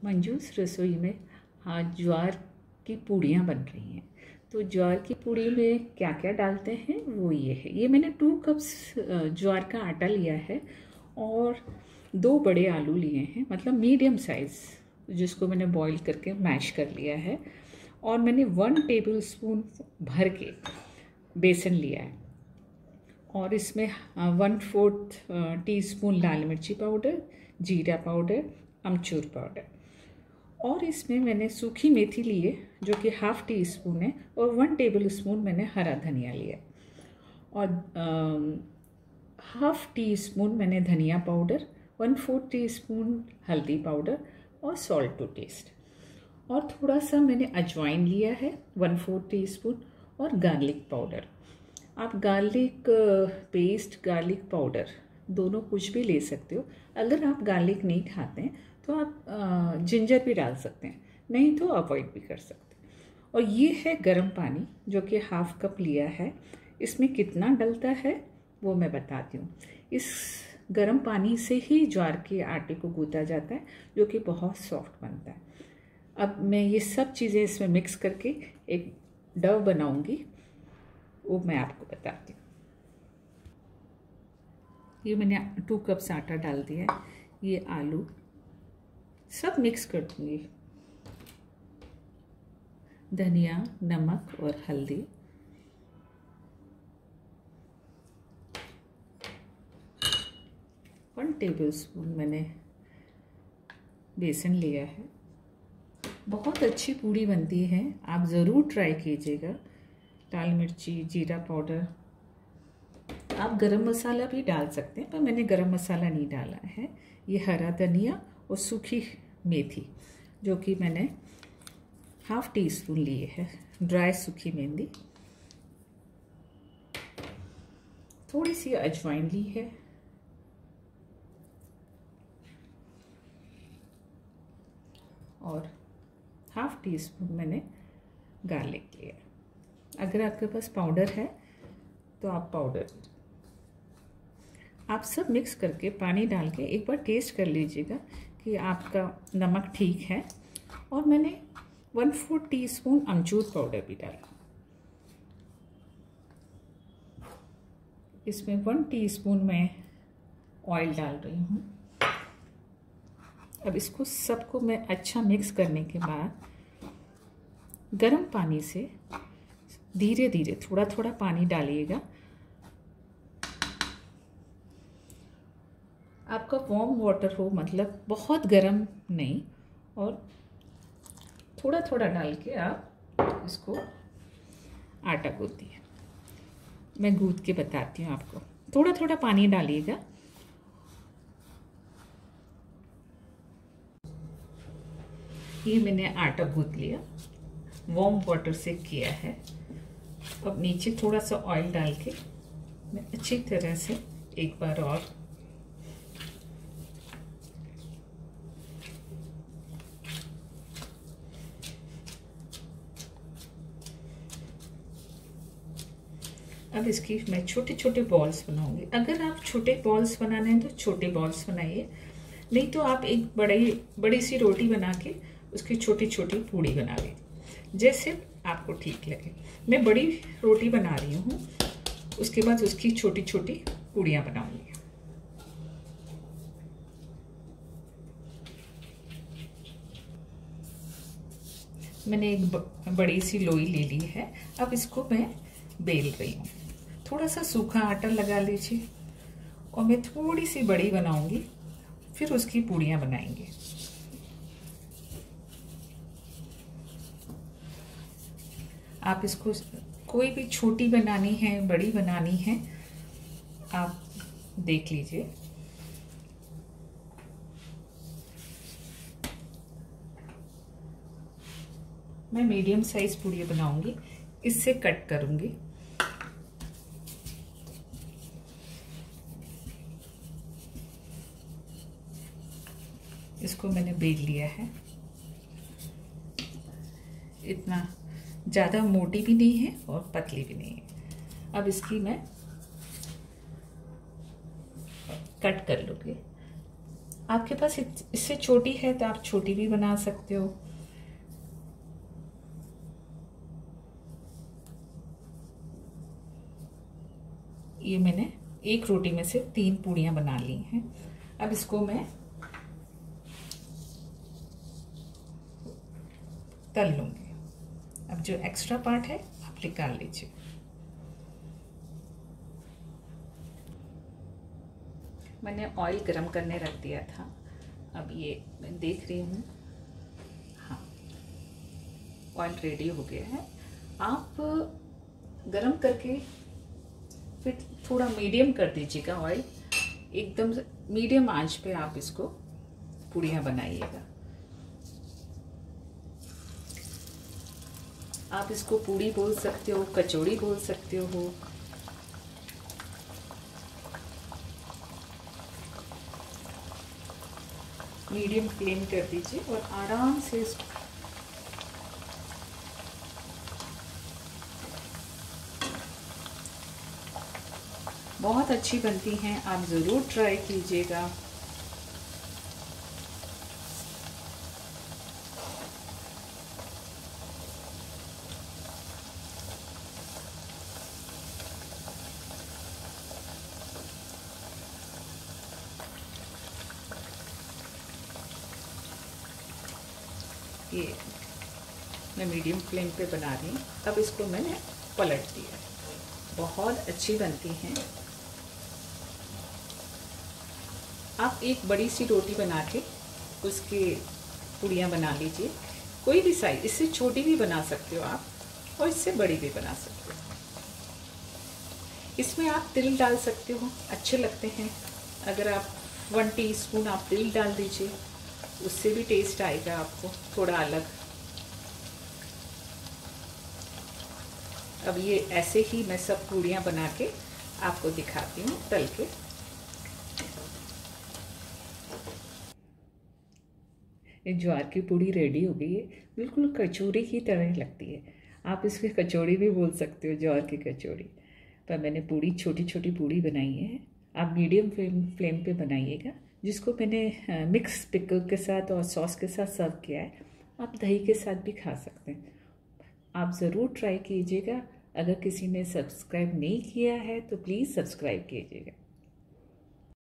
मंजूस रसोई में आज ज्वार की पूड़ियाँ बन रही हैं। तो ज्वार की पूड़ी में क्या क्या डालते हैं वो ये है। ये मैंने 2 कप्स ज्वार का आटा लिया है और 2 बड़े आलू लिए हैं, मतलब मीडियम साइज़, जिसको मैंने बॉईल करके मैश कर लिया है। और मैंने 1 टेबलस्पून भर के बेसन लिया है और इसमें 1/4 टीस्पून लाल मिर्ची पाउडर, जीरा पाउडर, अमचूर पाउडर, और इसमें मैंने सूखी मेथी ली है जो कि 1/2 टीस्पून है, और 1 टेबलस्पून मैंने हरा धनिया लिया और 1/2 टीस्पून मैंने धनिया पाउडर, 1/4 टीस्पून हल्दी पाउडर और सॉल्ट टू टेस्ट। और थोड़ा सा मैंने अजवाइन लिया है 1/4 टीस्पून, और गार्लिक पाउडर। आप गार्लिक पेस्ट, गार्लिक पाउडर दोनों कुछ भी ले सकते हो। अगर आप गार्लिक नहीं खाते हैं तो आप जिंजर भी डाल सकते हैं, नहीं तो अवॉइड भी कर सकते हैं। और ये है गर्म पानी जो कि 1/2 कप लिया है। इसमें कितना डलता है वो मैं बताती हूँ। इस गर्म पानी से ही ज्वार के आटे को गूंथा जाता है जो कि बहुत सॉफ्ट बनता है। अब मैं ये सब चीज़ें इसमें मिक्स करके एक डव बनाऊंगी, वो मैं आपको बताती हूँ। ये मैंने 2 कप्स आटा डाल दिया है। ये आलू सब मिक्स कर दूंगी, धनिया, नमक और हल्दी। वन टेबलस्पून मैंने बेसन लिया है। बहुत अच्छी पूड़ी बनती है, आप ज़रूर ट्राई कीजिएगा। लाल मिर्ची, जीरा पाउडर, आप गरम मसाला भी डाल सकते हैं, पर मैंने गरम मसाला नहीं डाला है। ये हरा धनिया और सूखी मेथी जो कि मैंने 1/2 टीस्पून लिए है, ड्राई सूखी मेहंदी, थोड़ी सी अजवाइन ली है और 1/2 टीस्पून मैंने गार्लिक लिया। अगर आपके पास पाउडर है तो आप पाउडर, आप सब मिक्स करके पानी डाल के एक बार टेस्ट कर लीजिएगा कि आपका नमक ठीक है। और मैंने 1/4 टीस्पून अमचूर पाउडर भी डाला। इसमें 1 टीस्पून मैं ऑयल डाल रही हूँ। अब इसको सबको मैं अच्छा मिक्स करने के बाद गर्म पानी से धीरे धीरे थोड़ा थोड़ा पानी डालिएगा। आपका वार्म वाटर हो, मतलब बहुत गर्म नहीं, और थोड़ा थोड़ा डाल के आप इसको आटा गूंथिए। मैं गूंथ के बताती हूँ आपको। थोड़ा थोड़ा पानी डालिएगा। ये मैंने आटा गूंथ लिया, वार्म वाटर से किया है। अब नीचे थोड़ा सा ऑयल डाल के मैं अच्छी तरह से एक बार और अब इसकी मैं छोटे छोटे बॉल्स बनाऊंगी। अगर आप छोटे बॉल्स बनाने हैं तो छोटे बॉल्स बनाइए, नहीं तो आप एक बड़ी सी रोटी बना के उसकी छोटी छोटी पूड़ी बना लीजिए, जैसे आपको ठीक लगे। मैं बड़ी रोटी बना रही हूँ, उसके बाद उसकी छोटी छोटी पूड़ियाँ बनाऊंगी। मैंने एक बड़ी सी लोई ले ली है। अब इसको मैं बेल रही हूँ। थोड़ा सा सूखा आटा लगा लीजिए और मैं थोड़ी सी बड़ी बनाऊंगी, फिर उसकी पूड़ियाँ बनाएंगे। आप इसको कोई भी छोटी बनानी है, बड़ी बनानी है, आप देख लीजिए। मैं मीडियम साइज पूड़ियाँ बनाऊंगी, इससे कट करूंगी। इसको मैंने बेल लिया है। इतना ज़्यादा मोटी भी नहीं है और पतली भी नहीं है। अब इसकी मैं कट कर लूँगी। आपके पास इससे छोटी है तो आप छोटी भी बना सकते हो। ये मैंने एक रोटी में से 3 पूड़ियाँ बना ली हैं। अब इसको मैं तल लूँगी। अब जो एक्स्ट्रा पार्ट है आप निकाल लीजिए। मैंने ऑयल गरम करने रख दिया था। अब ये मैं देख रही हूँ, हाँ ऑयल रेडी हो गया है। आप गरम करके फिर थोड़ा मीडियम कर दीजिएगा ऑयल, एकदम मीडियम आंच पे आप इसको पूड़ियाँ बनाइएगा। आप इसको पूड़ी बोल सकते हो, कचौड़ी बोल सकते हो। मीडियम फ्लेम कर दीजिए और आराम से इसको बहुत अच्छी बनती हैं, आप ज़रूर ट्राई कीजिएगा। ये मैं मीडियम फ्लेम पे बना रही हूँ। अब इसको मैंने पलट दिया। बहुत अच्छी बनती हैं। आप एक बड़ी सी रोटी बना के उसके पूड़ियाँ बना लीजिए, कोई भी साइज, इससे छोटी भी बना सकते हो आप और इससे बड़ी भी बना सकते हो। इसमें आप तिल डाल सकते हो, अच्छे लगते हैं। अगर आप 1 टीस्पून आप तिल डाल दीजिए, उससे भी टेस्ट आएगा आपको थोड़ा अलग। अब ये ऐसे ही मैं सब पूड़ियाँ बना के आपको दिखाती हूँ तल के। ये ज्वार की पूड़ी रेडी हो गई है, बिल्कुल कचौड़ी की तरह लगती है। आप इसकी कचौड़ी भी बोल सकते हो, ज्वार की कचौड़ी। पर मैंने पूड़ी छोटी छोटी पूड़ी बनाई है। आप मीडियम फ्लेम पे बनाइएगा। जिसको मैंने मिक्स पिकल के साथ और सॉस के साथ सर्व किया है, आप दही के साथ भी खा सकते हैं। आप ज़रूर ट्राई कीजिएगा। अगर किसी ने सब्सक्राइब नहीं किया है तो प्लीज़ सब्सक्राइब कीजिएगा।